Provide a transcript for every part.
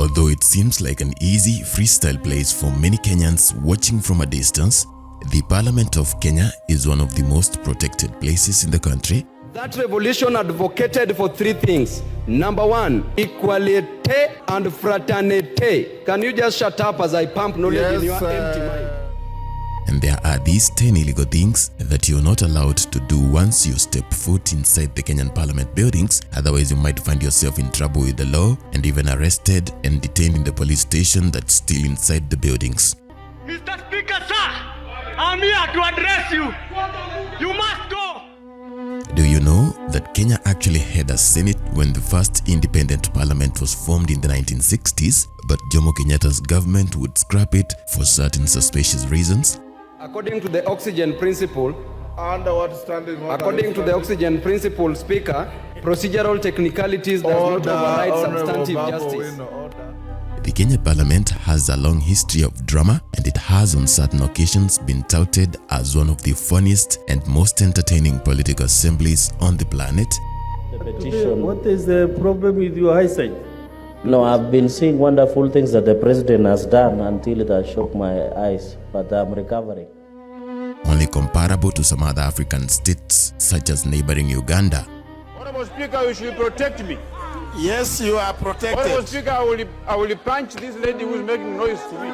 Although it seems like an easy freestyle place for many Kenyans watching from a distance, the Parliament of Kenya is one of the most protected places in the country. That revolution advocated for three things. Number one, equality and fraternity. Can you just shut up as I pump knowledge in your empty mind? And there are these 10 illegal things that you're not allowed to do once you step foot inside the Kenyan Parliament buildings. Otherwise, you might find yourself in trouble with the law and even arrested and detained in the police station that's still inside the buildings. Mr. Speaker, sir, I'm here to address you. You must go. Do you know that Kenya actually had a Senate when the first independent parliament was formed in the 1960s, but Jomo Kenyatta's government would scrap it for certain suspicious reasons? According to the oxygen principle, Speaker, procedural technicalities does not override substantive justice. The Kenya Parliament has a long history of drama, and it has on certain occasions been touted as one of the funniest and most entertaining political assemblies on the planet. The petition. What is the problem with your eyesight? No, I've been seeing wonderful things that the president has done until it has shocked my eyes, but I'm recovering. Only comparable to some other African states, such as neighboring Uganda. Honorable Speaker, you should protect me. Yes, you are protected. Honorable Speaker, I will punch this lady who is making noise to me.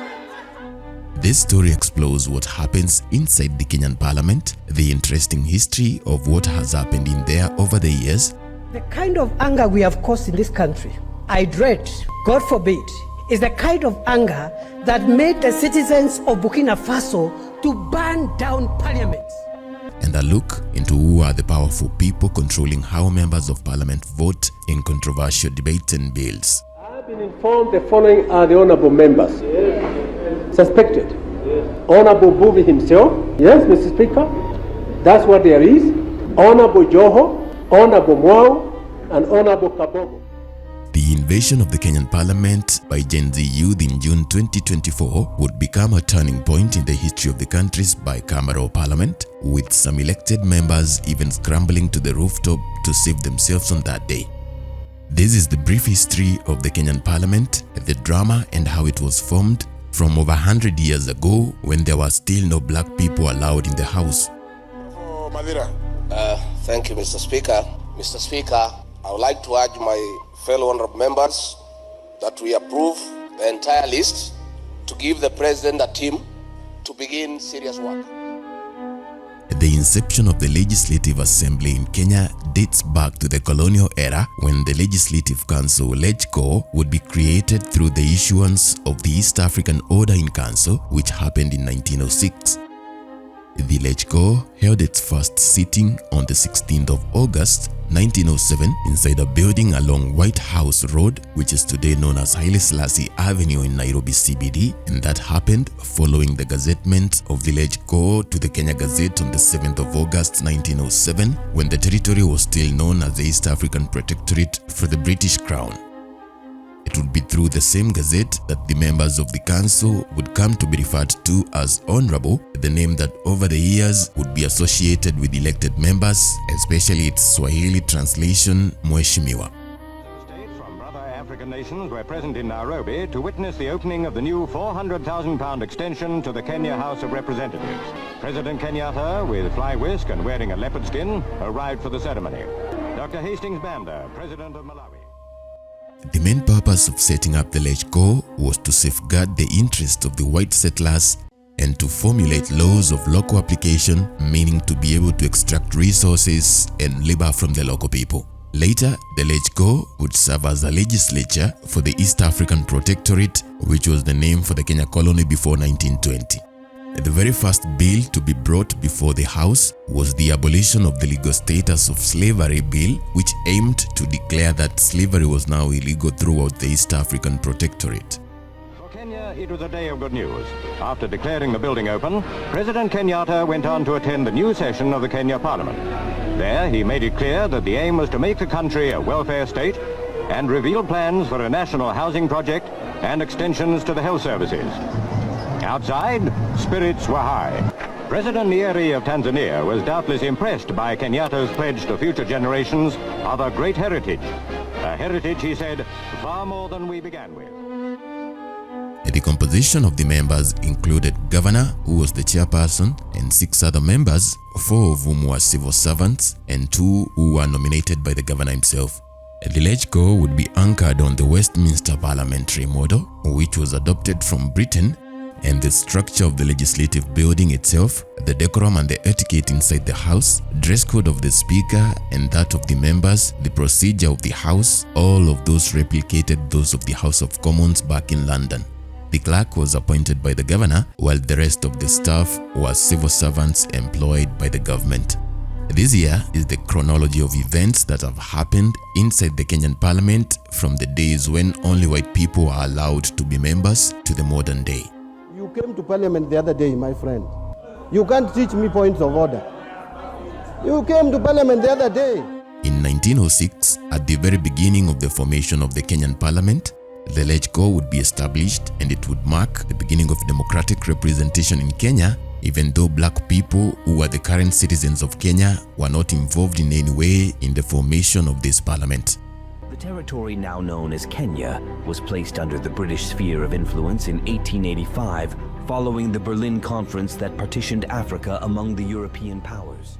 This story explores what happens inside the Kenyan Parliament, the interesting history of what has happened in there over the years. The kind of anger we have caused in this country, I dread, God forbid, is the kind of anger that made the citizens of Burkina Faso to burn down Parliament. And a look into who are the powerful people controlling how members of Parliament vote in controversial debates and bills. I have been informed the following are the honorable members. Suspected. Honorable Babu himself. Yes, Mr. Speaker. That's what there is. Honorable Joho, Honorable Mwao, and Honorable Kabogo. The invasion of the Kenyan Parliament by Gen Z youth in June 2024 would become a turning point in the history of the country's bicameral parliament, with some elected members even scrambling to the rooftop to save themselves on that day. This is the brief history of the Kenyan Parliament, the drama and how it was formed from over 100 years ago when there were still no black people allowed in the House. Thank you, Mr. Speaker. Mr. Speaker, I would like to urge my fellow honorable members that we approve the entire list to give the President a team to begin serious work. The inception of the Legislative Assembly in Kenya dates back to the colonial era when the Legislative Council (LegCo) would be created through the issuance of the East African Order in Council, which happened in 1906. The LegCo held its first sitting on the 16th of August 1907 inside a building along White House Road, which is today known as Haile Selassie Avenue in Nairobi CBD, and that happened following the gazettement of the LegCo to the Kenya Gazette on the 7th of August 1907, when the territory was still known as the East African Protectorate for the British Crown. It would be through the same gazette that the members of the council would come to be referred to as honorable, the name that over the years would be associated with elected members, especially its Swahili translation, Mheshimiwa. States from brother African nations were present in Nairobi to witness the opening of the new £400,000 extension to the Kenya House of Representatives. President Kenyatta, with fly whisk and wearing a leopard skin, arrived for the ceremony. Dr. Hastings Banda, President of Malawi. The main purpose of setting up the LegCo was to safeguard the interests of the white settlers and to formulate laws of local application, meaning to be able to extract resources and labor from the local people. Later, the LegCo would serve as a legislature for the East African Protectorate, which was the name for the Kenya colony before 1920. The very first bill to be brought before the House was the Abolition of the Legal Status of Slavery Bill, which aimed to declare that slavery was now illegal throughout the East African Protectorate. For Kenya, it was a day of good news. After declaring the building open, President Kenyatta went on to attend the new session of the Kenya Parliament. There, he made it clear that the aim was to make the country a welfare state and revealed plans for a national housing project and extensions to the health services. Outside, spirits were high. President Nyerere of Tanzania was doubtless impressed by Kenyatta's pledge to future generations of a great heritage. A heritage, he said, far more than we began with. The composition of the members included governor, who was the chairperson, and 6 other members, 4 of whom were civil servants and 2 who were nominated by the governor himself. The LegCo would be anchored on the Westminster Parliamentary model, which was adopted from Britain, and the structure of the legislative building itself, the decorum and the etiquette inside the house, dress code of the speaker and that of the members, the procedure of the house, all of those replicated those of the House of Commons back in London. The clerk was appointed by the governor, while the rest of the staff were civil servants employed by the government. This here is the chronology of events that have happened inside the Kenyan Parliament from the days when only white people were allowed to be members to the modern day. You came to Parliament the other day, my friend. You can't teach me points of order. You came to Parliament the other day. In 1906, at the very beginning of the formation of the Kenyan Parliament, the LegCo would be established, and it would mark the beginning of democratic representation in Kenya, even though black people who are the current citizens of Kenya were not involved in any way in the formation of this parliament. The territory now known as Kenya was placed under the British sphere of influence in 1885 following the Berlin Conference that partitioned Africa among the European powers.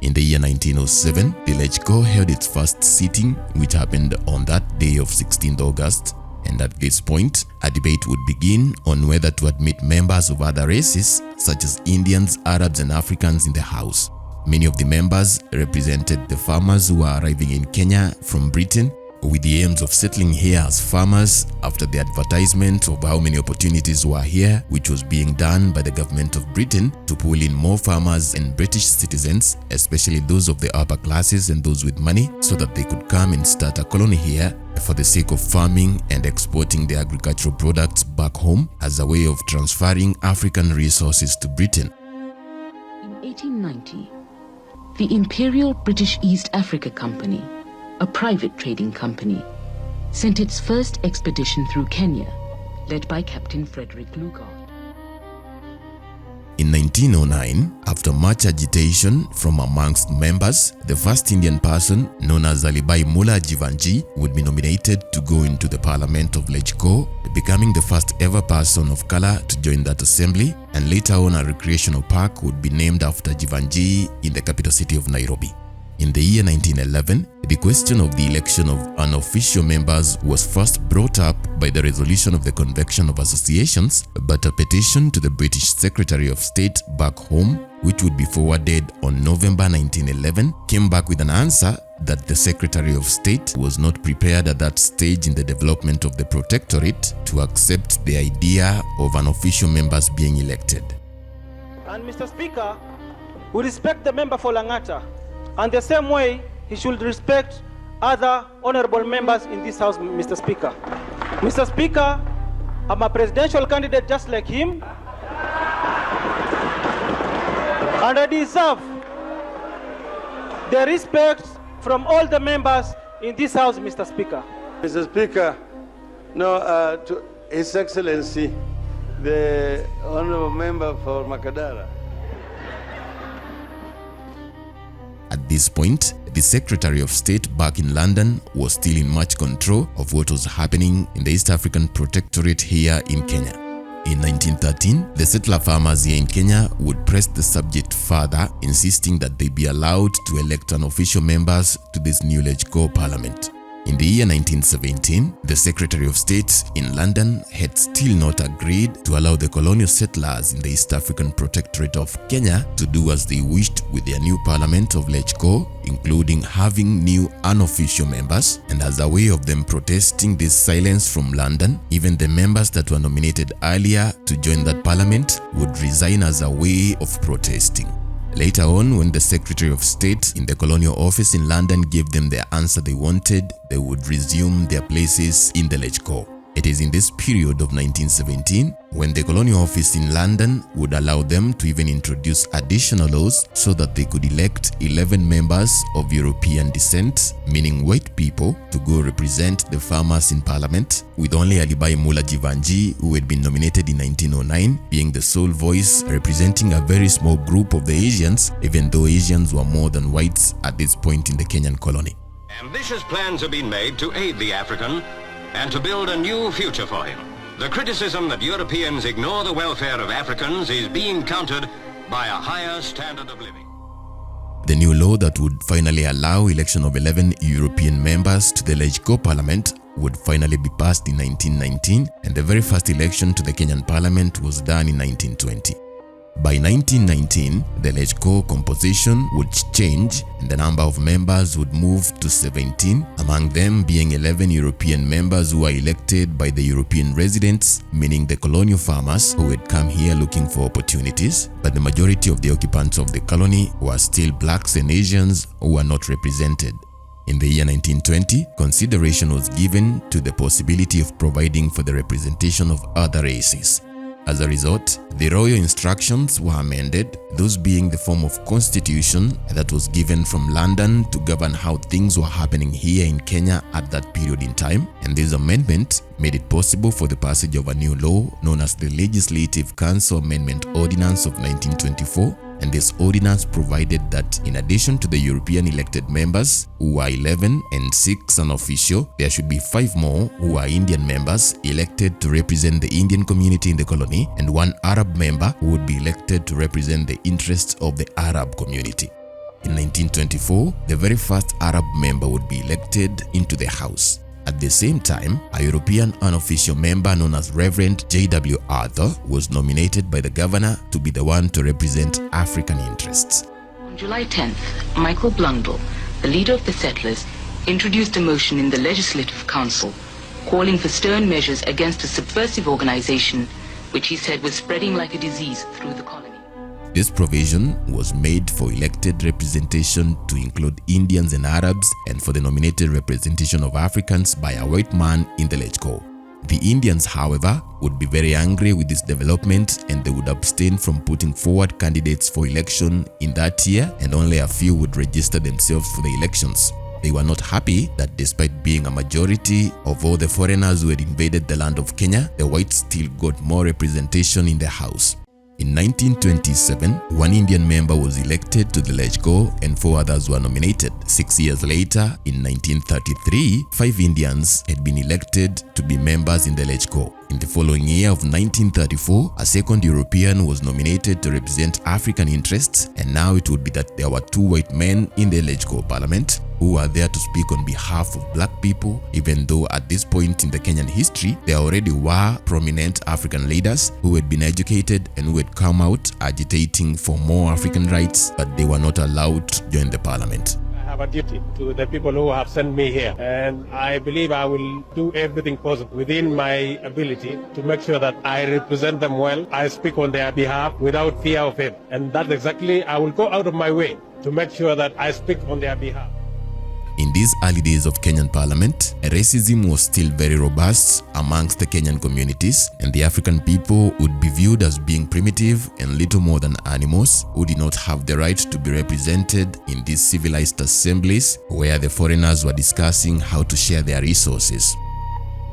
In the year 1907, the LegCo held its first sitting, which happened on that day of 16th August. And at this point, a debate would begin on whether to admit members of other races, such as Indians, Arabs, and Africans in the House. Many of the members represented the farmers who were arriving in Kenya from Britain, with the aims of settling here as farmers after the advertisement of how many opportunities were here, which was being done by the government of Britain to pull in more farmers and British citizens, especially those of the upper classes and those with money, so that they could come and start a colony here for the sake of farming and exporting their agricultural products back home as a way of transferring African resources to Britain. In 1890, the Imperial British East Africa Company, a private trading company, sent its first expedition through Kenya, led by Captain Frederick Lugard. In 1909, after much agitation from amongst members, the first Indian person, known as Alibai Mullah Jivanjee, would be nominated to go into the Parliament of LegCo, becoming the first ever person of color to join that assembly, and later on a recreational park would be named after Jivanjee in the capital city of Nairobi. In the year 1911, the question of the election of unofficial members was first brought up by the resolution of the Convention of Associations, but a petition to the British Secretary of State back home, which would be forwarded on November 1911, came back with an answer that the Secretary of State was not prepared at that stage in the development of the Protectorate to accept the idea of unofficial members being elected. And Mr. Speaker, we respect the member for Langata, and the same way he should respect other honorable members in this house, Mr. Speaker. Mr. Speaker, I'm a presidential candidate just like him, and I deserve the respect from all the members in this house, Mr. Speaker. Mr. Speaker, to His Excellency, the honorable member for Makadara. At this point, the Secretary of State back in London was still in much control of what was happening in the East African Protectorate here in Kenya. In 1913, the settler farmers here in Kenya would press the subject further, insisting that they be allowed to elect unofficial members to this new LegCo Parliament. In the year 1917, the Secretary of State in London had still not agreed to allow the colonial settlers in the East African Protectorate of Kenya to do as they wished with their new Parliament of LegCo, including having new unofficial members, and as a way of them protesting this silence from London, even the members that were nominated earlier to join that Parliament would resign as a way of protesting. Later on, when the Secretary of State in the Colonial Office in London gave them the answer they wanted, they would resume their places in the LegCo. It is in this period of 1917 when the Colonial Office in London would allow them to even introduce additional laws so that they could elect 11 members of European descent, meaning white people, to go represent the farmers in Parliament, with only Alibai Mullah Jivanjee, who had been nominated in 1909, being the sole voice representing a very small group of the Asians, even though Asians were more than whites at this point in the Kenyan colony. Ambitious plans have been made to aid the African and to build a new future for him. The criticism that Europeans ignore the welfare of Africans is being countered by a higher standard of living. The new law that would finally allow election of 11 European members to the LegCo Parliament would finally be passed in 1919, and the very first election to the Kenyan Parliament was done in 1920. By 1919, the LegCo composition would change and the number of members would move to 17, among them being 11 European members who were elected by the European residents, meaning the colonial farmers who had come here looking for opportunities, but the majority of the occupants of the colony were still blacks and Asians who were not represented. In the year 1920, consideration was given to the possibility of providing for the representation of other races. As a result, the royal instructions were amended, those being the form of constitution that was given from London to govern how things were happening here in Kenya at that period in time, and this amendment made it possible for the passage of a new law known as the Legislative Council Amendment Ordinance of 1924, and this ordinance provided that in addition to the European elected members, who were 11 and 6 unofficial, there should be 5 more who are Indian members elected to represent the Indian community in the colony, and 1 Arab member who would be elected to represent the interests of the Arab community. In 1924, the very first Arab member would be elected into the House. At the same time, a European unofficial member known as Reverend J.W. Arthur was nominated by the governor to be the one to represent African interests. On July 10th, Michael Blundell, the leader of the settlers, introduced a motion in the Legislative Council calling for stern measures against a subversive organization which he said was spreading like a disease through the colony. This provision was made for elected representation to include Indians and Arabs, and for the nominated representation of Africans by a white man in the LegCo. The Indians, however, would be very angry with this development, and they would abstain from putting forward candidates for election in that year, and only a few would register themselves for the elections. They were not happy that despite being a majority of all the foreigners who had invaded the land of Kenya, the whites still got more representation in the House. In 1927, 1 Indian member was elected to the LegCo and 4 others were nominated. 6 years later, in 1933, 5 Indians had been elected to be members in the LegCo. In the following year of 1934, a second European was nominated to represent African interests, and now it would be that there were 2 white men in the LegCo Parliament who were there to speak on behalf of black people, even though at this point in the Kenyan history, there already were prominent African leaders who had been educated and who had come out agitating for more African rights, but they were not allowed to join the parliament. I have a duty to the people who have sent me here, and I believe I will do everything possible within my ability to make sure that I represent them well. I speak on their behalf without fear of it, and that's exactly, I will go out of my way to make sure that I speak on their behalf. In these early days of Kenyan Parliament, racism was still very robust amongst the Kenyan communities, and the African people would be viewed as being primitive and little more than animals who did not have the right to be represented in these civilized assemblies where the foreigners were discussing how to share their resources.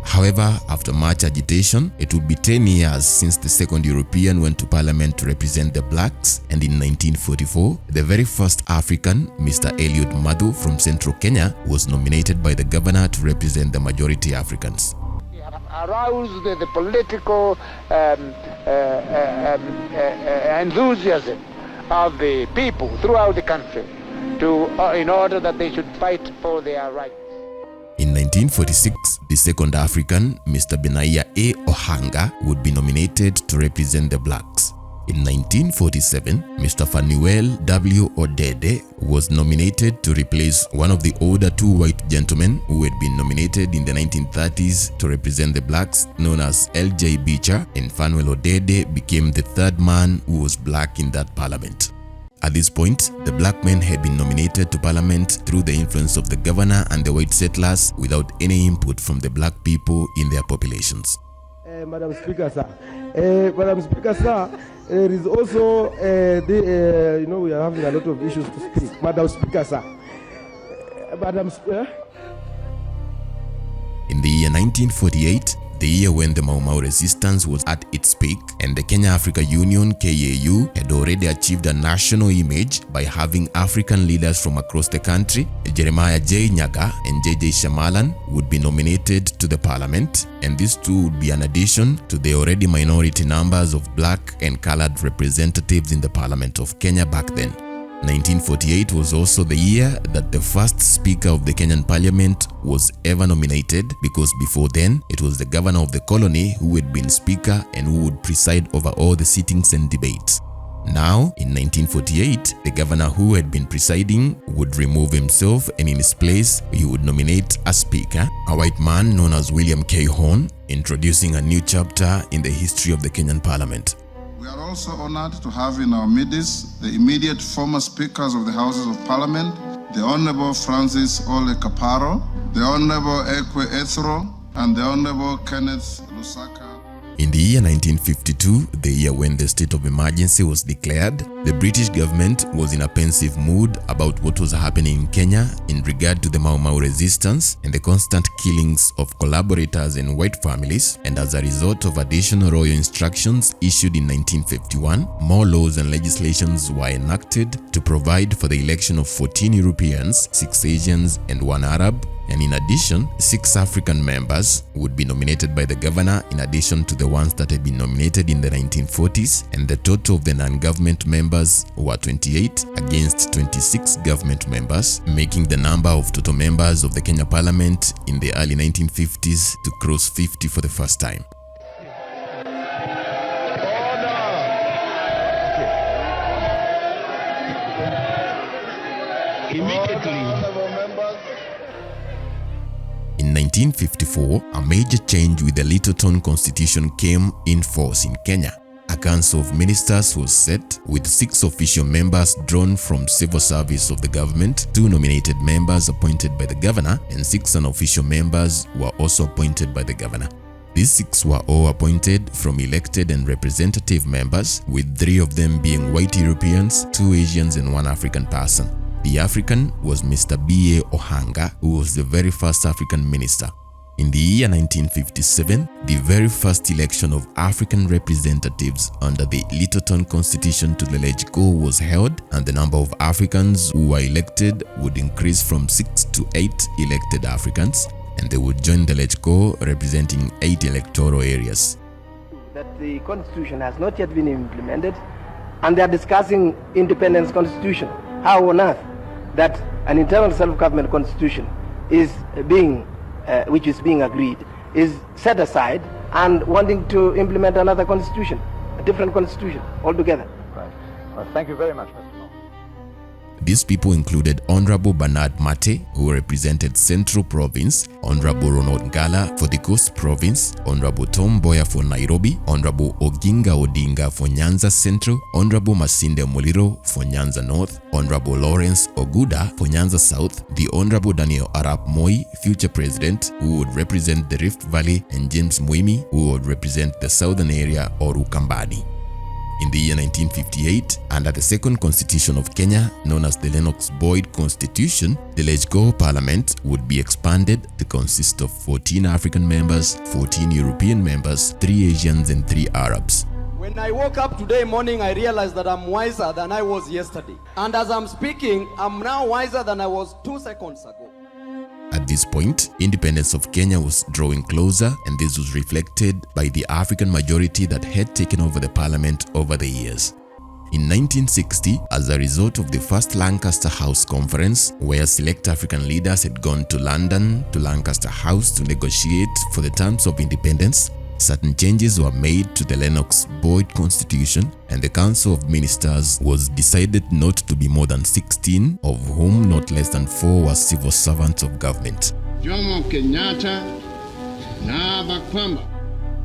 However, after much agitation, it would be 10 years since the second European went to Parliament to represent the blacks, and in 1944, the very first African, Mr. Eliud Madu from Central Kenya, was nominated by the governor to represent the majority Africans. Aroused the political enthusiasm of the people throughout the country in order that they should fight for their rights. In 1946, the second African, Mr. Benaiah A. Ohanga, would be nominated to represent the blacks. In 1947, Mr. Fanuel W. Odede was nominated to replace one of the older 2 white gentlemen who had been nominated in the 1930s to represent the blacks, known as L.J. Beecher, and Fanuel Odede became the 3rd man who was black in that parliament. At this point, the black men had been nominated to parliament through the influence of the governor and the white settlers without any input from the black people in their populations. Madam Speaker, sir. Madam Speaker, sir, there is also, we are having a lot of issues to speak. Madam Speaker, sir. In the year 1948, the year when the Mau Mau resistance was at its peak and the Kenya Africa Union KAU had already achieved a national image by having African leaders from across the country, Jeremiah J. Nyaga and J.J. Shamalan would be nominated to the parliament, and these two would be an addition to the already minority numbers of black and colored representatives in the Parliament of Kenya back then. 1948 was also the year that the first Speaker of the Kenyan Parliament was ever nominated, because before then it was the governor of the colony who had been Speaker and who would preside over all the sittings and debates. Now, in 1948, the governor who had been presiding would remove himself, and in his place he would nominate a Speaker, a white man known as William K. Horn, introducing a new chapter in the history of the Kenyan Parliament. We are also honored to have in our midst the immediate former Speakers of the Houses of Parliament, the Honorable Francis Ole Kaparo, the Honorable Ekwe Ethro, and the Honorable Kenneth Lusaka. In the year 1952, the year when the state of emergency was declared, the British government was in a pensive mood about what was happening in Kenya in regard to the Mau Mau resistance and the constant killings of collaborators and white families, and as a result of additional royal instructions issued in 1951, more laws and legislations were enacted to provide for the election of 14 Europeans, 6 Asians, and 1 Arab, and in addition, 6 African members would be nominated by the governor in addition to the ones that had been nominated in the 1940s, and the total of the non-government members were 28 against 26 government members, making the number of total members of the Kenya Parliament in the early 1950s to cross 50 for the first time. In 1954, a major change with the Littleton Constitution came in force in Kenya. A council of ministers was set with 6 official members drawn from civil service of the government, 2 nominated members appointed by the governor, and 6 unofficial members were also appointed by the governor. These 6 were all appointed from elected and representative members, with 3 of them being white Europeans, 2 Asians, and 1 African person. The African was Mr. B.A. Ohanga, who was the very first African minister. In the year 1957, the very first election of African representatives under the Littleton Constitution to the LegCo was held, and the number of Africans who were elected would increase from 6 to 8 elected Africans, and they would join the LegCo representing 8 electoral areas. That the constitution has not yet been implemented, and they are discussing independence constitution. How on earth that an internal self-government constitution is being, which is being agreed, is set aside and wanting to implement another constitution, a different constitution altogether. Right. Well, thank you very much, Mr. Mo. These people included Honorable Bernard Mate, who represented Central Province, Honorable Ronald Ngala for the Coast Province, Honorable Tom Mboya for Nairobi, Honorable Oginga Odinga for Nyanza Central, Honorable Masinde Muliro for Nyanza North, Honorable Lawrence Oguda for Nyanza South, the Honorable Daniel Arap Moi, future president, who would represent the Rift Valley, and James Muimi, who would represent the southern area or Ukambani. In the year 1958, under the second constitution of Kenya, known as the Lennox-Boyd Constitution, the LegCo Parliament would be expanded to consist of 14 African members, 14 European members, 3 Asians, and 3 Arabs. When I woke up today morning, I realized that I'm wiser than I was yesterday. And as I'm speaking, I'm now wiser than I was 2 seconds ago. At this point, independence of Kenya was drawing closer, and this was reflected by the African majority that had taken over the parliament over the years. In 1960, as a result of the first Lancaster House Conference, where select African leaders had gone to London to Lancaster House to negotiate for the terms of independence, certain changes were made to the Lennox-Boyd Constitution, and the Council of Ministers was decided not to be more than 16, of whom not less than 4 were civil servants of government. Jomo Kenyatta na Bakwamba.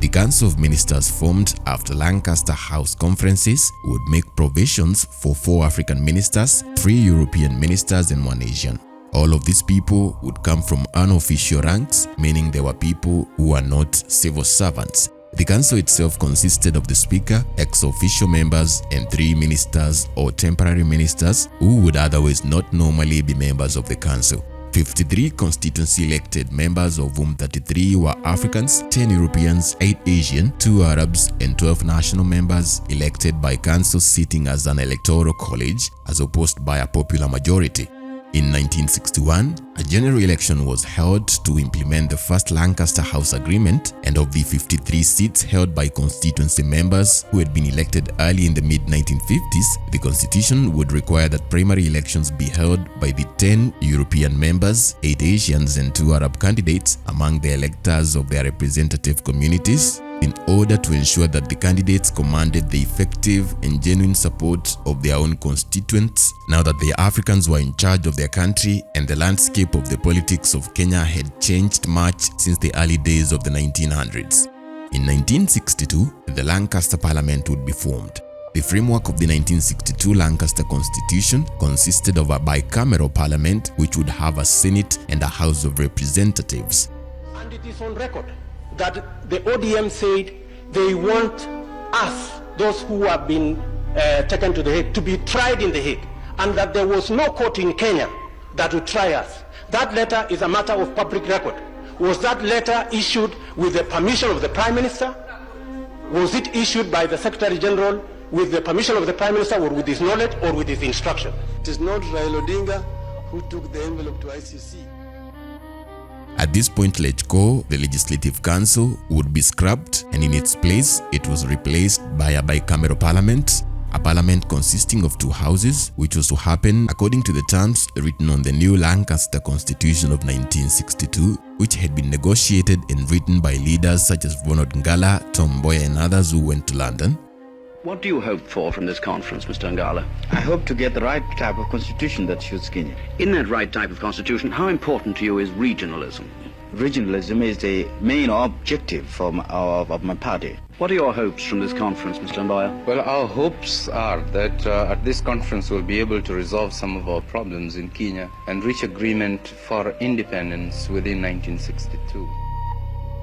The Council of Ministers formed after Lancaster House Conferences would make provisions for 4 African ministers, 3 European ministers, and 1 Asian. All of these people would come from unofficial ranks, meaning they were people who are not civil servants. The council itself consisted of the speaker, ex-official members, and 3 ministers or temporary ministers who would otherwise not normally be members of the council. 53 constituency elected members, of whom 33 were Africans, 10 Europeans, 8 Asian, 2 Arabs, and 12 national members elected by council sitting as an electoral college as opposed by a popular majority. In 1961, a general election was held to implement the first Lancaster House Agreement, and of the 53 seats held by constituency members who had been elected early in the mid-1950s, the constitution would require that primary elections be held by the 10 European members, 8 Asians, and 2 Arab candidates among the electors of their representative communities, in order to ensure that the candidates commanded the effective and genuine support of their own constituents now that the Africans were in charge of their country and the landscape of the politics of Kenya had changed much since the early days of the 1900s. In 1962, the Lancaster Parliament would be formed. The framework of the 1962 Lancaster Constitution consisted of a bicameral parliament which would have a Senate and a House of Representatives. And it is on record that the ODM said they want us, those who have been taken to the Hague, to be tried in the Hague, and that there was no court in Kenya that would try us. That letter is a matter of public record. Was that letter issued with the permission of the Prime Minister? Was it issued by the Secretary General with the permission of the Prime Minister, or with his knowledge, or with his instruction? It is not Raila Odinga who took the envelope to ICC. At this point, LegCo, the Legislative Council, would be scrapped, and in its place, it was replaced by a bicameral parliament, a parliament consisting of 2 houses, which was to happen according to the terms written on the new Lancaster Constitution of 1962, which had been negotiated and written by leaders such as Ngala, Tom Mboya, and others who went to London. What do you hope for from this conference, Mr. Ngala? I hope to get the right type of constitution that suits Kenya. In that right type of constitution, how important to you is regionalism? Regionalism is the main objective of my party. What are your hopes from this conference, Mr. Mboya? Well, our hopes are that at this conference we'll be able to resolve some of our problems in Kenya and reach agreement for independence within 1962.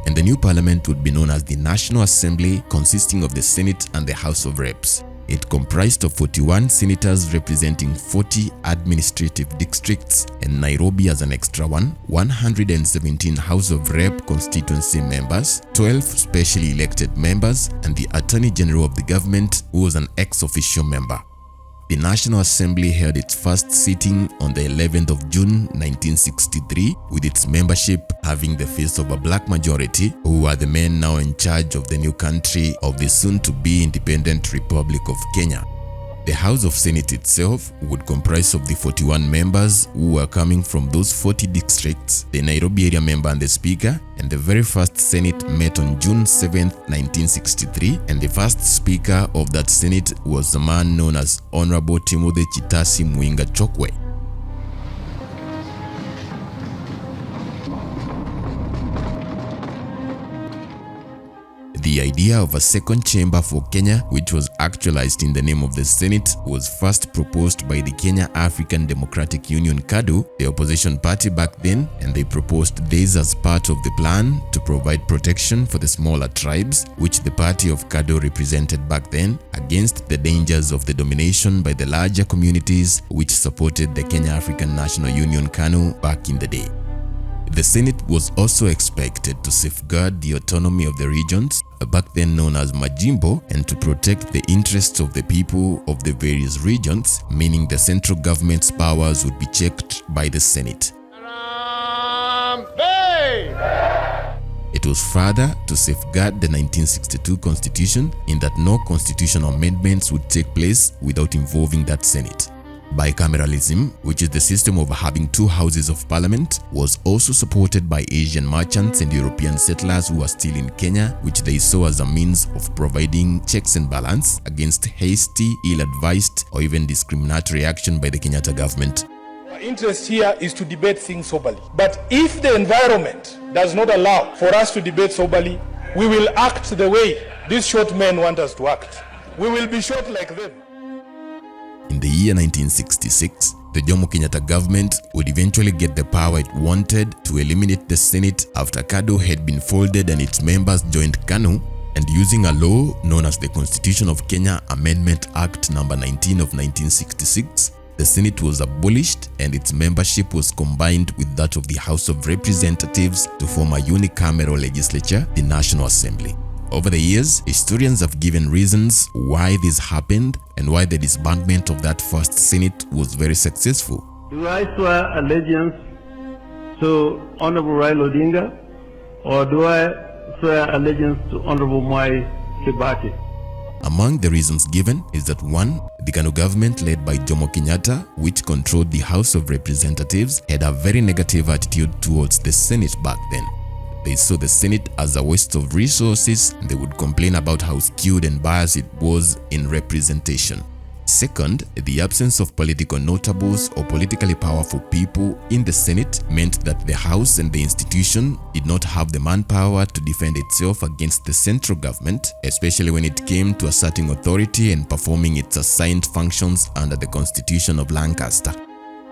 And the new parliament would be known as the National Assembly, consisting of the Senate and the House of Reps. It comprised of 41 senators representing 40 administrative districts, and Nairobi as an extra one, 117 House of Rep constituency members, 12 specially elected members, and the Attorney General of the government, who was an ex-officio member. The National Assembly held its first sitting on the 11th of June 1963, with its membership having the face of a black majority, who are the men now in charge of the new country of the soon-to-be independent Republic of Kenya. The House of Senate itself would comprise of the 41 members who were coming from those 40 districts, the Nairobi area member and the Speaker, and the very first Senate met on June 7, 1963, and the first Speaker of that Senate was the man known as Honorable Timothy Chitasi Mwinga Chokwe. The idea of a second chamber for Kenya, which was actualized in the name of the Senate, was first proposed by the Kenya African Democratic Union (KADU), the opposition party back then, and they proposed this as part of the plan to provide protection for the smaller tribes, which the party of KADU represented back then, against the dangers of the domination by the larger communities which supported the Kenya African National Union (KANU) back in the day. The Senate was also expected to safeguard the autonomy of the regions, back then known as Majimbo, and to protect the interests of the people of the various regions, meaning the central government's powers would be checked by the Senate. It was further to safeguard the 1962 Constitution in that no constitutional amendments would take place without involving that Senate. Bicameralism, which is the system of having 2 houses of parliament, was also supported by Asian merchants and European settlers who were still in Kenya, which they saw as a means of providing checks and balance against hasty, ill-advised, or even discriminatory action by the Kenyatta government. Our interest here is to debate things soberly. But if the environment does not allow for us to debate soberly, we will act the way these short men want us to act. We will be short like them. In the year 1966, the Jomo Kenyatta government would eventually get the power it wanted to eliminate the Senate after KADU had been folded and its members joined KANU, and using a law known as the Constitution of Kenya Amendment Act No. 19 of 1966, the Senate was abolished and its membership was combined with that of the House of Representatives to form a unicameral legislature, the National Assembly. Over the years, historians have given reasons why this happened and why the disbandment of that first Senate was very successful. Do I swear allegiance to Honorable Raila Odinga, or do I swear allegiance to Honorable Mwai Kibaki? Among the reasons given is that 1. The KANU government led by Jomo Kenyatta, which controlled the House of Representatives, had a very negative attitude towards the Senate back then. They saw the Senate as a waste of resources and they would complain about how skewed and biased it was in representation. 2nd, the absence of political notables or politically powerful people in the Senate meant that the House and the institution did not have the manpower to defend itself against the central government, especially when it came to asserting authority and performing its assigned functions under the Constitution of Lancaster.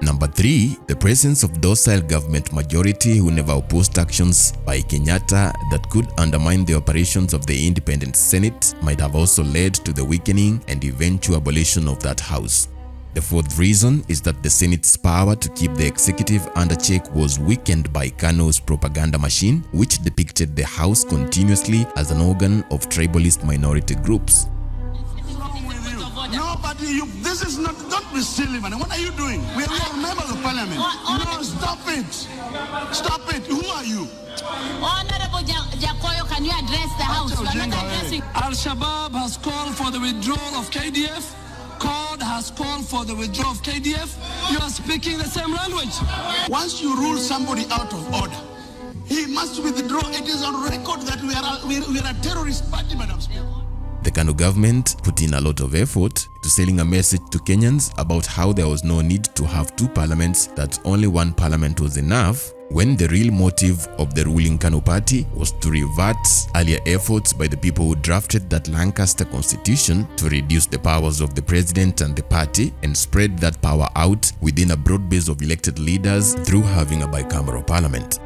Number 3, the presence of docile government majority who never opposed actions by Kenyatta that could undermine the operations of the independent Senate might have also led to the weakening and eventual abolition of that house. The 4th reason is that the Senate's power to keep the executive under check was weakened by KANU's propaganda machine, which depicted the house continuously as an organ of tribalist minority groups. No, but this is not, don't be silly, man. What are you doing? We are members of parliament. No, stop it. Stop it. Who are you? Honorable Jakoyo, can you address the House? We are not addressing. Al-Shabaab has called for the withdrawal of KDF. CORD has called for the withdrawal of KDF. You are speaking the same language. Once you rule somebody out of order, he must withdraw. It is on record that we are a terrorist party, Madam Speaker. The KANU government put in a lot of effort to selling a message to Kenyans about how there was no need to have 2 parliaments, that only 1 parliament was enough, when the real motive of the ruling KANU party was to revert earlier efforts by the people who drafted that Lancaster constitution to reduce the powers of the president and the party and spread that power out within a broad base of elected leaders through having a bicameral parliament.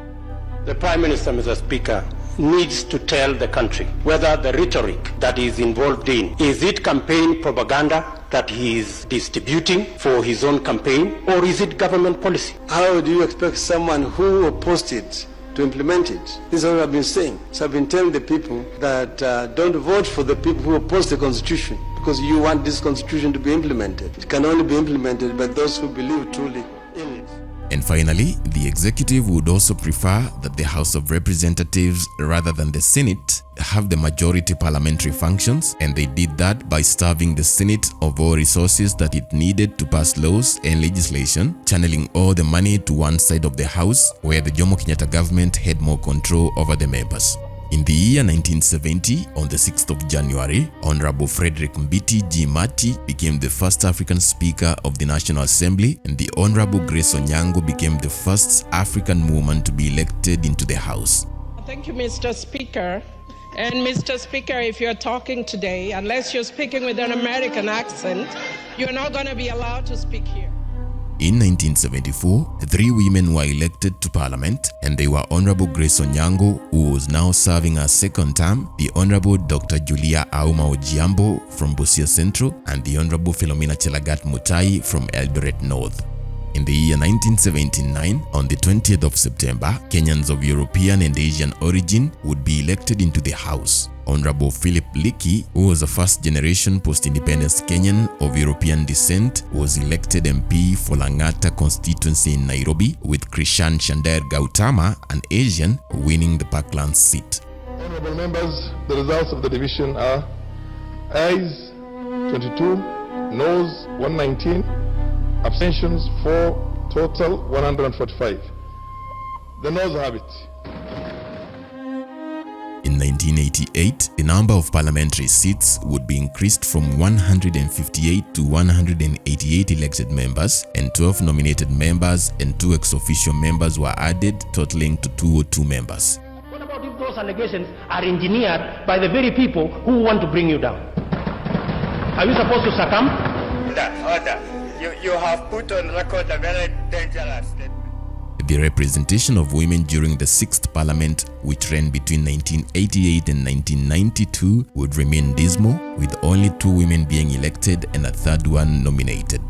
The Prime Minister, Mr. Speaker, needs to tell the country whether the rhetoric that he is involved in, is it campaign propaganda that he is distributing for his own campaign, or is it government policy? How do you expect someone who opposed it to implement it? This is what I've been saying. So I've been telling the people that don't vote for the people who oppose the constitution, because you want this constitution to be implemented. It can only be implemented by those who believe truly in it. And finally, the executive would also prefer that the House of Representatives, rather than the Senate, have the majority parliamentary functions, and they did that by starving the Senate of all resources that it needed to pass laws and legislation, channeling all the money to one side of the House, where the Jomo Kenyatta government had more control over the members. In the year 1970, on the 6th of January, Honorable Frederick Mbiti G. Mati became the first African Speaker of the National Assembly, and the Honorable Grace Onyango became the first African woman to be elected into the House. Thank you, Mr. Speaker. And Mr. Speaker, if you're talking today, unless you're speaking with an American accent, you're not going to be allowed to speak here. In 1974, 3 women were elected to Parliament, and they were Honorable Grace Onyango, who was now serving her second term, the Honorable Dr. Julia Auma Ojiambo from Busia Central, and the Honorable Philomena Chelagat Mutai from Eldoret North. In the year 1979, on the 20th of September, Kenyans of European and Asian origin would be elected into the House. Honorable Philip Liki, who was a first-generation post-independence Kenyan of European descent, was elected MP for Langata constituency in Nairobi, with Krishan Shander Gautama, an Asian, winning the Parklands seat. Honorable members, the results of the division are ayes 22, noes 119, abstentions 4, total 145. The noes have it. In 1988, the number of parliamentary seats would be increased from 158 to 188 elected members, and 12 nominated members and 2 ex-officio members were added, totaling to 202 members. What about if those allegations are engineered by the very people who want to bring you down? Are you supposed to succumb? Order. You have put on record a very dangerous statement. The representation of women during the 6th Parliament, which ran between 1988 and 1992, would remain dismal, with only 2 women being elected and a third one nominated.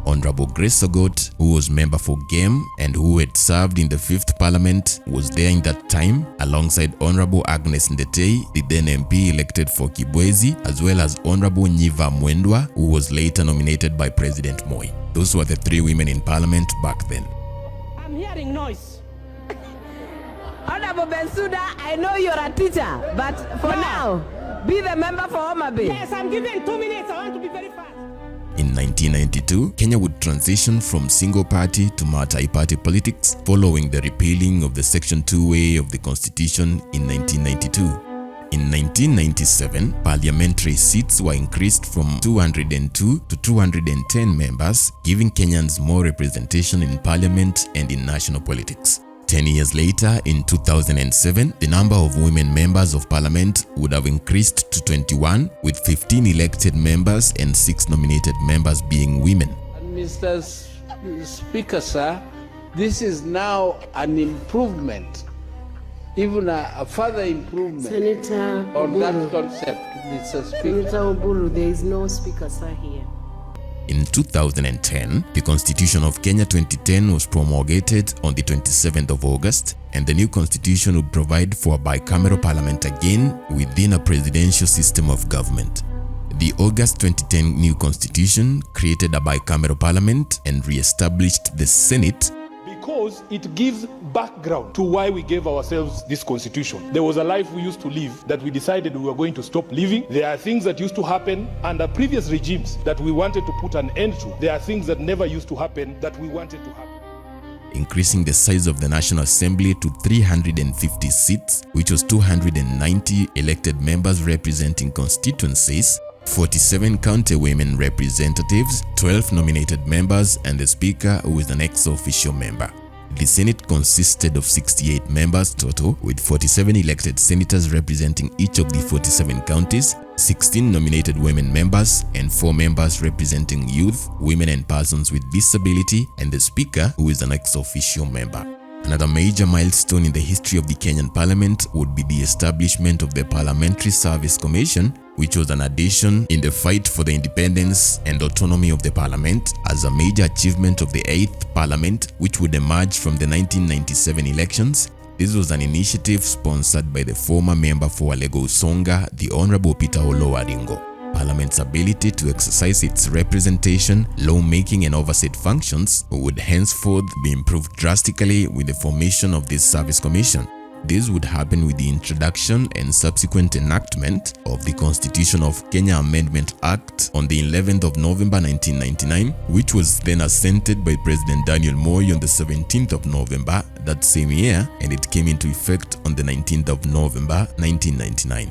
Honorable Grace Ogot, who was member for Game and who had served in the 5th Parliament, was there in that time, alongside Honorable Agnes Ndetei, the then MP elected for Kibwezi, as well as Honorable Nyiva Mwendwa, who was later nominated by President Moi. Those were the 3 women in Parliament back then. I'm hearing noise. Honorable Bensouda, I know you're a teacher, but for now, be the member for Homa Bay. Yes, I'm giving 2 minutes. I want to be very fast. In 1992, Kenya would transition from single-party to multi-party politics following the repealing of the Section 2A of the Constitution in 1992. In 1997, parliamentary seats were increased from 202 to 210 members, giving Kenyans more representation in parliament and in national politics. 10 years later, in 2007, the number of women members of parliament would have increased to 21, with 15 elected members and 6 nominated members being women. Mr. Speaker, sir, this is now an improvement, even a further improvement Senator on Oburu. that concept, Mr. Speaker. Senator Oburu, there is no speaker, sir, here. In 2010, the Constitution of Kenya 2010 was promulgated on the 27th of August, and the new constitution would provide for a bicameral parliament again within a presidential system of government. The August 2010 new constitution created a bicameral parliament and re-established the Senate, because it gives background to why we gave ourselves this constitution. There was a life we used to live that we decided we were going to stop living. There are things that used to happen under previous regimes that we wanted to put an end to. There are things that never used to happen that we wanted to happen. increasing the size of the National Assembly to 350 seats, which was 290 elected members representing constituencies, 47 county women representatives, 12 nominated members, and the Speaker, who is an ex-officio member. The Senate consisted of 68 members total, with 47 elected senators representing each of the 47 counties, 16 nominated women members, and 4 members representing youth, women and persons with disability, and the Speaker, who is an ex-officio member. Another major milestone in the history of the Kenyan Parliament would be the establishment of the Parliamentary Service Commission, which was an addition in the fight for the independence and autonomy of the Parliament as a major achievement of the 8th Parliament, which would emerge from the 1997 elections. This was an initiative sponsored by the former member for Alego Usonga, the Honorable Peter Olo Waringo. Parliament's ability to exercise its representation, lawmaking and oversight functions would henceforth be improved drastically with the formation of this Service Commission. This would happen with the introduction and subsequent enactment of the Constitution of Kenya Amendment Act on the 11th of November 1999, which was then assented by President Daniel Moi on the 17th of November that same year, and it came into effect on the 19th of November 1999.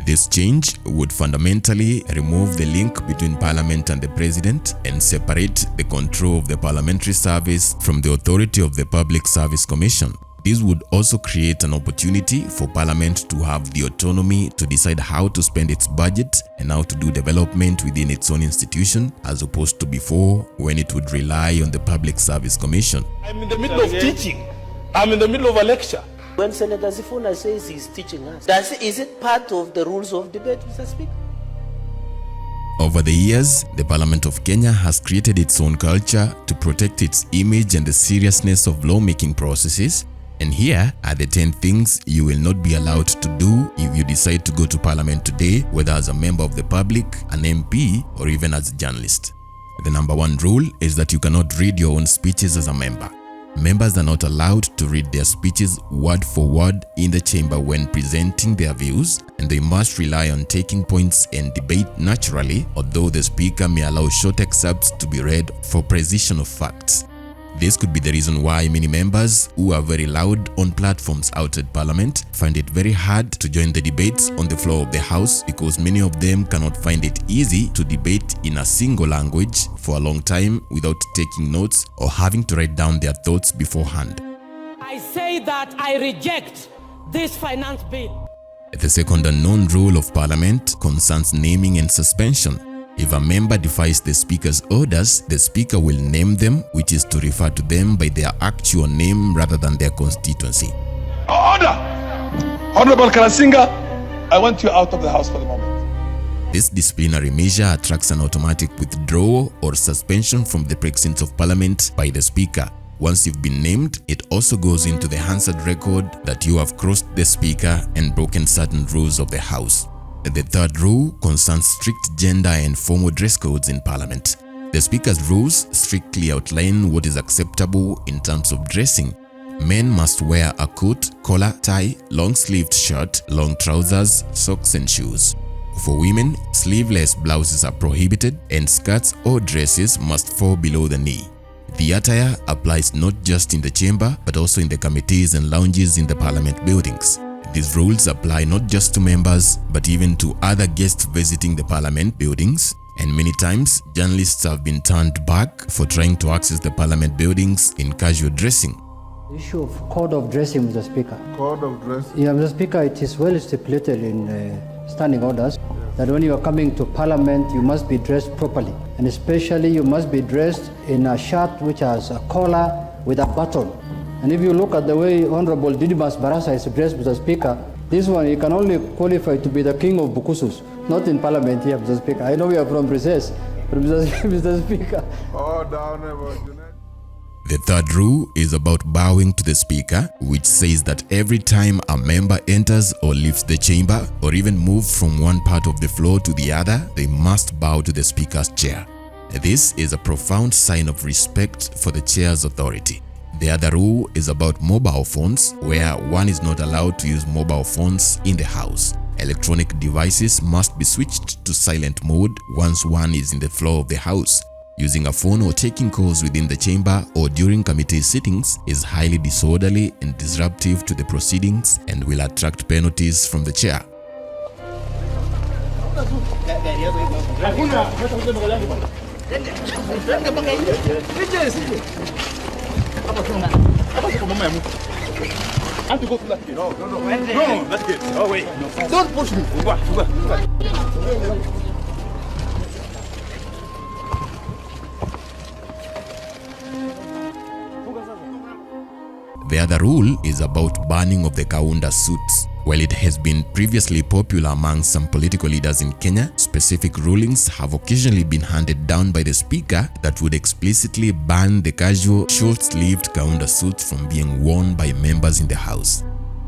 This change would fundamentally remove the link between Parliament and the President and separate the control of the parliamentary service from the authority of the Public Service Commission. This would also create an opportunity for Parliament to have the autonomy to decide how to spend its budget and how to do development within its own institution, as opposed to before when it would rely on the Public Service Commission. I'm in the middle of teaching. I'm in the middle of a lecture. When Senator Sifuna says he's teaching us, is it part of the rules of debate, Mr. Speaker? Over the years, the Parliament of Kenya has created its own culture to protect its image and the seriousness of lawmaking processes. And here are the 10 things you will not be allowed to do if you decide to go to Parliament today, whether as a member of the public, an MP, or even as a journalist. The number 1 rule is that you cannot read your own speeches as a member. Members are not allowed to read their speeches word for word in the chamber when presenting their views, and they must rely on taking points and debate naturally, although the Speaker may allow short excerpts to be read for precision of facts. This could be the reason why many members who are very loud on platforms outside Parliament find it very hard to join the debates on the floor of the House, because many of them cannot find it easy to debate in a single language for a long time without taking notes or having to write down their thoughts beforehand. I say that I reject this finance bill. The second unknown rule of Parliament concerns naming and suspension. If a member defies the Speaker's orders, the Speaker will name them, which is to refer to them by their actual name rather than their constituency. Order! Honorable Kalasinga, I want you out of the House for the moment. This disciplinary measure attracts an automatic withdrawal or suspension from the precincts of Parliament by the Speaker. Once you've been named, it also goes into the Hansard record that you have crossed the Speaker and broken certain rules of the House. The third rule concerns strict gender and formal dress codes in Parliament. The Speaker's rules strictly outline what is acceptable in terms of dressing. Men must wear a coat, collar, tie, long-sleeved shirt, long trousers, socks and shoes. For women, sleeveless blouses are prohibited and skirts or dresses must fall below the knee. The attire applies not just in the chamber but also in the committees and lounges in the Parliament buildings. These rules apply not just to members but even to other guests visiting the Parliament buildings, and many times journalists have been turned back for trying to access the Parliament buildings in casual dressing. The issue of code of dressing, Mr. Speaker. Code of dressing? Yeah, Mr. Speaker, it is well stipulated in standing orders that when you are coming to Parliament, you must be dressed properly. And especially you must be dressed in a shirt which has a collar with a button. And if you look at the way Honorable Didimas Barasa is dressed, Mr. Speaker, this one, he can only qualify to be the king of Bukusus, not in Parliament here, Mr. Speaker. I know we are from recess, but Mr. Speaker. Oh, down. The third rule is about bowing to the Speaker, which says that every time a member enters or leaves the chamber, or even moves from one part of the floor to the other, they must bow to the Speaker's chair. This is a profound sign of respect for the chair's authority. The other rule is about mobile phones, where one is not allowed to use mobile phones in the House. Electronic devices must be switched to silent mode once one is in the floor of the House. Using a phone or taking calls within the chamber or during committee sittings is highly disorderly and disruptive to the proceedings and will attract penalties from the chair. Don't push me. The other rule is about banning of the Kaunda suits. While it has been previously popular among some political leaders in Kenya, specific rulings have occasionally been handed down by the Speaker that would explicitly ban the casual, short-sleeved Kaunda suits from being worn by members in the House.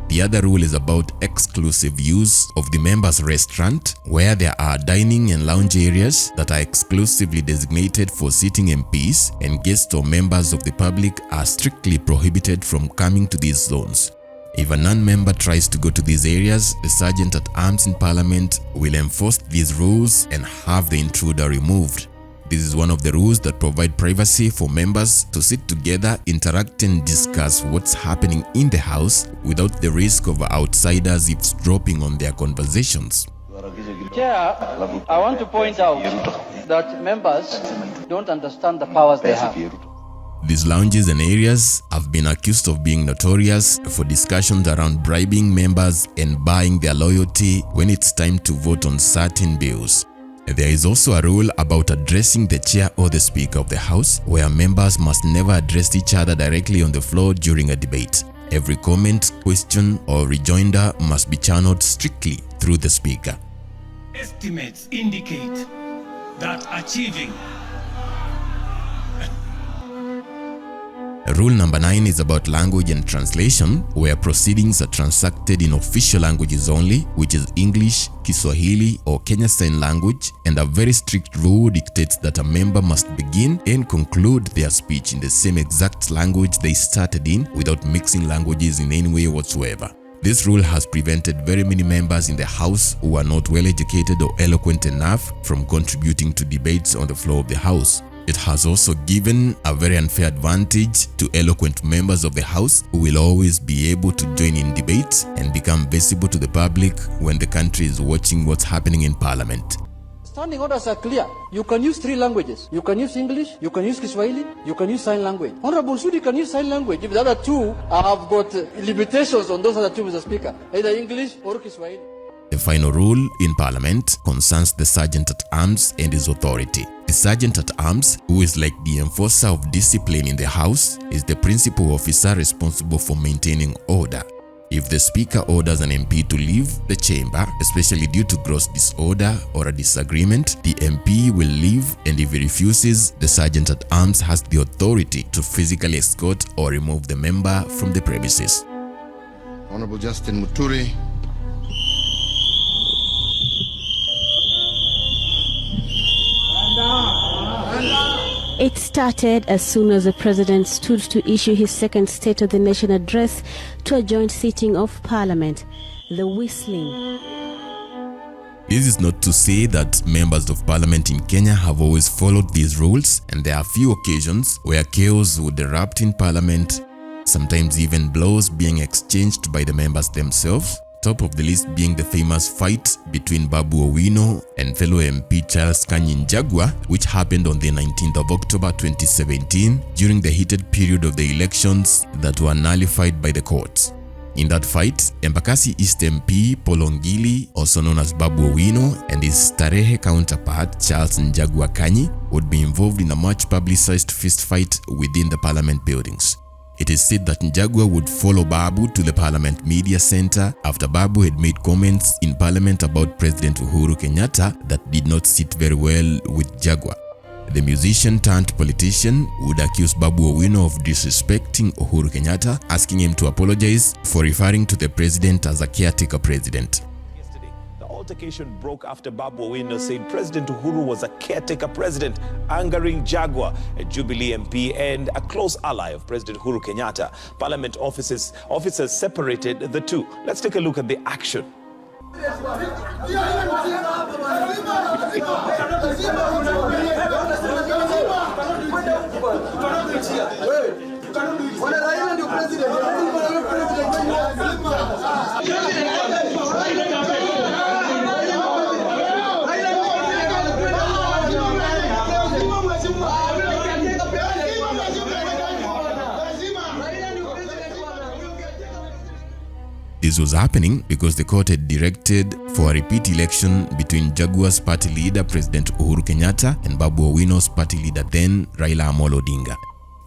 The other rule is about exclusive use of the members' restaurant, where there are dining and lounge areas that are exclusively designated for sitting MPs, and guests or members of the public are strictly prohibited from coming to these zones. If a non-member tries to go to these areas, the Sergeant at Arms in Parliament will enforce these rules and have the intruder removed. This is one of the rules that provide privacy for members to sit together, interact and discuss what's happening in the House without the risk of outsiders eavesdropping on their conversations. Chair, I want to point out that members don't understand the powers they have. These lounges and areas have been accused of being notorious for discussions around bribing members and buying their loyalty when it's time to vote on certain bills. There is also a rule about addressing the chair or the Speaker of the House, where members must never address each other directly on the floor during a debate. Every comment, question or rejoinder must be channeled strictly through the Speaker. Estimates indicate that achieving Rule number 9 is about language and translation, where proceedings are transacted in official languages only, which is English, Kiswahili or Kenya Sign Language, and a very strict rule dictates that a member must begin and conclude their speech in the same exact language they started in without mixing languages in any way whatsoever. This rule has prevented very many members in the House who are not well educated or eloquent enough from contributing to debates on the floor of the House. It has also given a very unfair advantage to eloquent members of the House who will always be able to join in debates and become visible to the public when the country is watching what's happening in Parliament. Standing orders are clear. You can use 3 languages. You can use English, you can use Kiswahili, you can use sign language. Honorable Sudi can use sign language if the other 2 have got limitations on those other 2, Mr. Speaker, either English or Kiswahili. The final rule in Parliament concerns the Sergeant-at-Arms and his authority. The Sergeant-at-Arms, who is like the enforcer of discipline in the House, is the principal officer responsible for maintaining order. If the Speaker orders an MP to leave the chamber, especially due to gross disorder or a disagreement, the MP will leave, and if he refuses, the Sergeant-at-Arms has the authority to physically escort or remove the member from the premises. Honorable Justin Muturi. It started as soon as the president stood to issue his second State of the Nation address to a joint sitting of Parliament. The whistling. This is not to say that members of Parliament in Kenya have always followed these rules, and there are few occasions where chaos would erupt in Parliament, sometimes even blows being exchanged by the members themselves. Top of the list being the famous fight between Babu Owino and fellow MP Charles Njagwa, which happened on the 19th of October 2017 during the heated period of the elections that were nullified by the courts. In that fight, Embakasi East MP Ngala, also known as Babu Owino, and his Starehe counterpart Charles Njagwa Kanyi would be involved in a much publicized fistfight within the Parliament buildings. It is said that Njagwa would follow Babu to the Parliament Media Center after Babu had made comments in Parliament about President Uhuru Kenyatta that did not sit very well with Njagwa. The musician turned politician would accuse Babu Owino of disrespecting Uhuru Kenyatta, asking him to apologize for referring to the president as a caretaker president. The altercation broke after Babu Owino said President Uhuru was a caretaker president, angering Njagwa, a Jubilee MP and a close ally of President Uhuru Kenyatta. Parliament officers separated the two. Let's take a look at the action. This was happening because the court had directed for a repeat election between Njagwa's party leader President Uhuru Kenyatta and Babu Owino's party leader then Raila Amolo Odinga.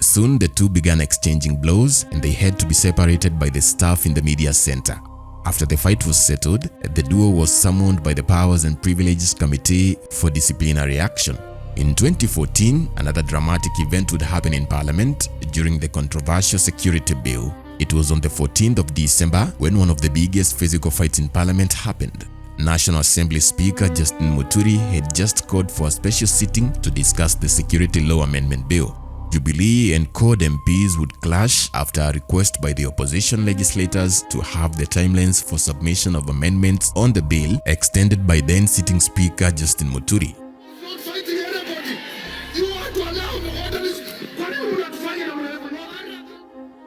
Soon the two began exchanging blows and they had to be separated by the staff in the media center. After the fight was settled, the duo was summoned by the Powers and Privileges Committee for disciplinary action. In 2014, another dramatic event would happen in Parliament during the controversial security bill. It was on the 14th of December when one of the biggest physical fights in Parliament happened. National Assembly Speaker Justin Muturi had just called for a special sitting to discuss the Security Law Amendment Bill. Jubilee and CORD MPs would clash after a request by the opposition legislators to have the timelines for submission of amendments on the bill extended by then sitting Speaker Justin Muturi.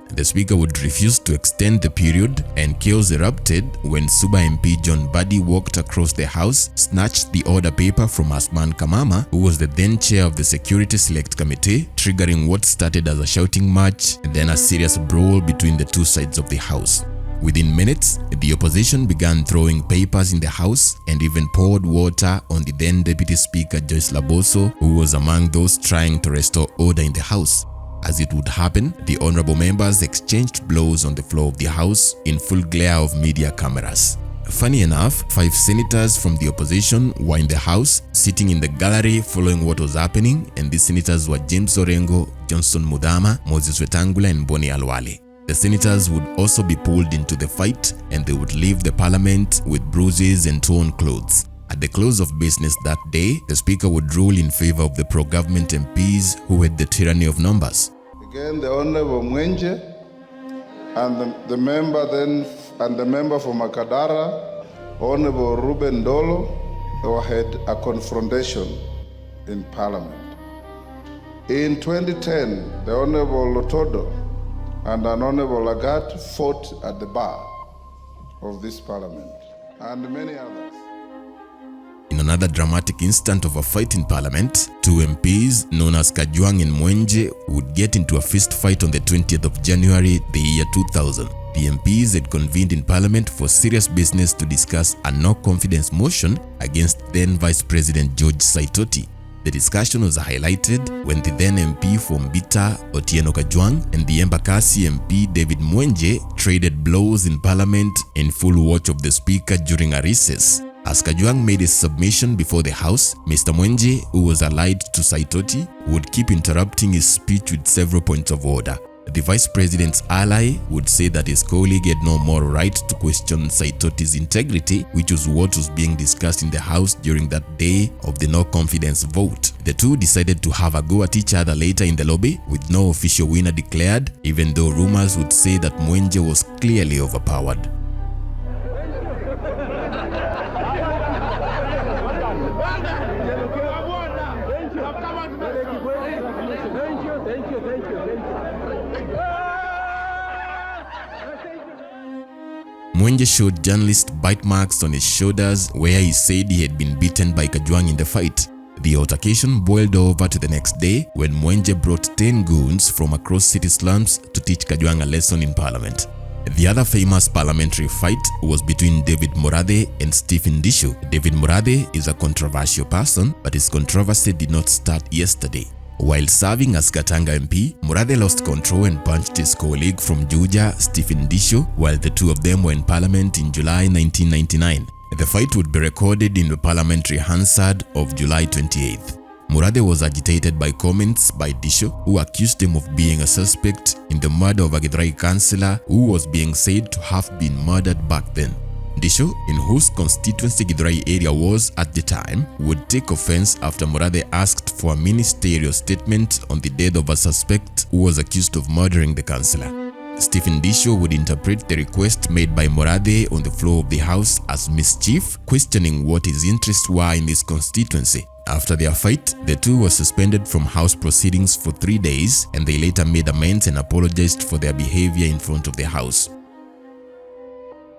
The Speaker would refuse to extend the period, and chaos erupted when Suba MP John Badi walked across the House, snatched the order paper from Asman Kamama, who was the then chair of the Security Select Committee, triggering what started as a shouting match and then a serious brawl between the two sides of the House. Within minutes, the opposition began throwing papers in the House and even poured water on the then Deputy Speaker Joyce Laboso, who was among those trying to restore order in the House. As it would happen, the honorable members exchanged blows on the floor of the House in full glare of media cameras. Funny enough, 5 senators from the opposition were in the House, sitting in the gallery following what was happening, and these senators were James Orengo, Johnson Mudhama, Moses Wetangula and Boni Alwale. The senators would also be pulled into the fight, and they would leave the Parliament with bruises and torn clothes. At the close of business that day, the Speaker would rule in favor of the pro-government MPs who had the tyranny of numbers. Again, the Honorable Mwenje and the member for Makadara, Honorable Ruben Dolo, they had a confrontation in Parliament. In 2010, the Honorable Lotodo and an Honorable Lagat fought at the bar of this Parliament, and many others. In another dramatic instant of a fight in Parliament, 2 MPs known as Kajwang and Mwenje would get into a fist fight on the 20th of January, the year 2000. The MPs had convened in Parliament for serious business to discuss a no-confidence motion against then Vice President George Saitoti. The discussion was highlighted when the then MP from Bita, Otieno Kajwang, and the Embakasi MP David Mwenje traded blows in Parliament in full watch of the Speaker during a recess. As Kajwang made his submission before the House, Mr. Mwenje, who was allied to Saitoti, would keep interrupting his speech with several points of order. The Vice President's ally would say that his colleague had no moral right to question Saitoti's integrity, which was what was being discussed in the House during that day of the no-confidence vote. The two decided to have a go at each other later in the lobby, with no official winner declared, even though rumors would say that Mwenje was clearly overpowered. Mwenje showed journalists bite marks on his shoulders where he said he had been beaten by Kajwang in the fight. The altercation boiled over to the next day when Mwenje brought 10 goons from across city slums to teach Kajwang a lesson in Parliament. The other famous parliamentary fight was between David Morathe and Stephen Ndishu. David Morathe is a controversial person, but his controversy did not start yesterday. While serving as Gatanga MP, Morathe lost control and punched his colleague from Juja, Stephen Ndishu, while the two of them were in Parliament in July 1999. The fight would be recorded in the Parliamentary Hansard of July 28th. Morathe was agitated by comments by Ndishu, who accused him of being a suspect in the murder of a Githurai councillor who was being said to have been murdered back then. Ndishu, in whose constituency Githurai area was at the time, would take offense after Morathe asked for a ministerial statement on the death of a suspect who was accused of murdering the councillor. Stephen Ndishu would interpret the request made by Morathe on the floor of the House as mischief, questioning what his interests were in his constituency. After their fight, the two were suspended from House proceedings for 3 days, and they later made amends and apologized for their behavior in front of the House.